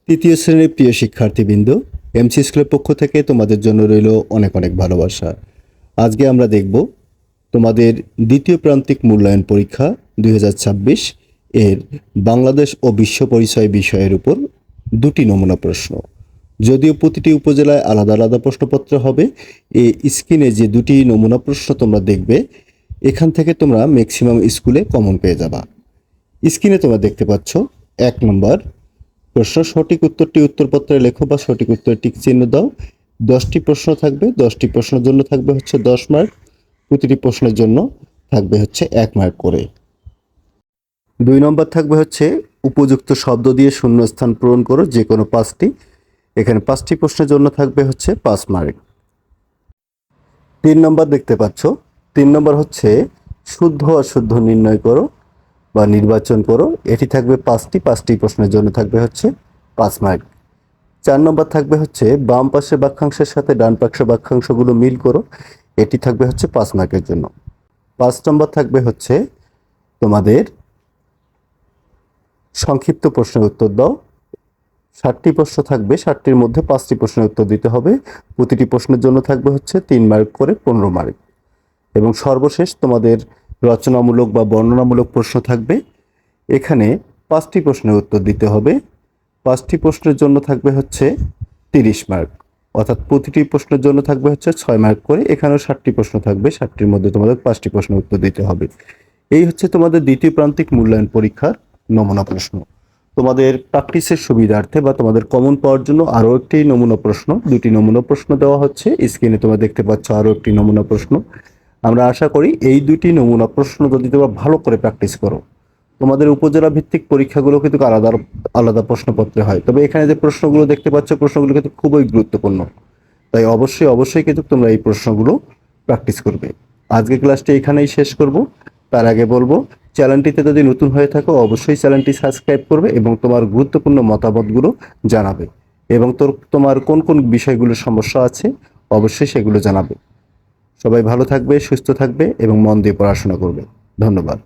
তৃতীয় শ্রেণীর প্রিয় শিক্ষার্থীবৃন্দ, এমসি স্কুলের পক্ষ থেকে তোমাদের জন্য রইল অনেক অনেক ভালোবাসা। আজকে আমরা দেখব তোমাদের দ্বিতীয় প্রান্তিক মূল্যায়ন পরীক্ষা 2026 এর বাংলাদেশ ও বিশ্ব পরিচয় বিষয়ের উপর দুটি নমুনা প্রশ্ন। যদিও প্রতিটি উপজেলায় আলাদা আলাদা প্রশ্নপত্র হবে, এই স্ক্রিনে যে দুটি নমুনা প্রশ্ন তোমরা দেখবে, এখান থেকে তোমরা ম্যাক্সিমাম স্কুলে কমন পেয়ে যাবা। স্ক্রিনে তোমরা দেখতে পাচ্ছ 1 নম্বর প্রশ্ন, সঠিক উত্তরটি উত্তরপত্রে লেখো বা সঠিক উত্তরে টিক চিহ্ন দাও। 10টি প্রশ্ন থাকবে, 10টি প্রশ্নের জন্য থাকবে হচ্ছে 10 মার্ক, প্রতিটি প্রশ্নের জন্য থাকবে হচ্ছে 1 মার্ক করে। 2 নম্বর থাকবে হচ্ছে উপযুক্ত শব্দ দিয়ে শূন্যস্থান পূরণ করো, যে কোনো 5টি। এখানে 5টি প্রশ্নের জন্য থাকবে হচ্ছে 5 মার্ক। 3 নম্বর দেখতে পাচ্ছ, 3 নম্বর হচ্ছে শুদ্ধ অশুদ্ধ নির্ণয় করো বা নির্বাচন করো, এটি থাকবে 5টি প্রশ্নের জন্য থাকবে হচ্ছে 5 মার্ক। 4 নম্বর থাকবে হচ্ছে বাম পাশের বাক্যাংশের সাথে ডান পাশের বাক্যাংশগুলো মিল করো, এটি থাকবে হচ্ছে 5 মার্কের জন্য। 5 নম্বর থাকবে হচ্ছে তোমাদের সংক্ষিপ্ত প্রশ্নের উত্তর দাও। 60টি প্রশ্ন থাকবে, 60টির মধ্যে 5টি প্রশ্নের উত্তর দিতে হবে, প্রতিটি প্রশ্নের জন্য থাকবে হচ্ছে 3 মার্ক করে 15 মার্ক। এবং সর্বশেষ তোমাদের রচনামূলক বা বর্ণনামূলক প্রশ্ন থাকবে, এখানে 5টি প্রশ্নের উত্তর দিতে হবে, 5টি প্রশ্নের জন্য থাকবে হচ্ছে 30 মার্ক, অর্থাৎ প্রতিটি প্রশ্নের জন্য থাকবে হচ্ছে 6 মার্ক করে। এখানেও 60টি প্রশ্ন থাকবে, 60টির মধ্যে তোমাদের 5টি প্রশ্নের উত্তর দিতে হবে। এই হচ্ছে তোমাদের দ্বিতীয় প্রান্তিক মূল্যায়ন পরীক্ষার নমুনা প্রশ্ন। তোমাদের প্র্যাকটিসের সুবিধার্থে বা তোমাদের কমন পাওয়ার জন্য আরও একটি নমুনা প্রশ্ন, দুটি নমুনা প্রশ্ন দেওয়া হচ্ছে। স্ক্রিনে তোমরা দেখতে পাচ্ছ আরও একটি নমুনা প্রশ্ন। আমরা আশা করি এই দুটি নমুনা প্রশ্ন যদি তোমরা ভালো করে প্র্যাকটিস করো, তোমাদের উপজেলা ভিত্তিক পরীক্ষাগুলো কিন্তু আলাদা আলাদা প্রশ্নপত্রে হয়, তবে এখানে যে প্রশ্নগুলো দেখতে পাচ্ছ, প্রশ্নগুলো কিন্তু খুবই গুরুত্বপূর্ণ। তাই অবশ্যই কিন্তু তোমরা এই প্রশ্নগুলো প্র্যাকটিস করবে। আজকে ক্লাসটি এখানেই শেষ করব। তার আগে বলবো, চ্যানেলটিতে যদি নতুন হয়ে থাকো অবশ্যই চ্যানেলটি সাবস্ক্রাইব করবে এবং তোমার গুরুত্বপূর্ণ মতামতগুলো জানাবে, এবং তোমার কোন কোন বিষয়গুলোর সমস্যা আছে অবশ্যই সেগুলো জানাবে। সবাই ভালো থাকবে, সুস্থ থাকবে এবং মন দিয়ে পড়াশোনা করবে। ধন্যবাদ।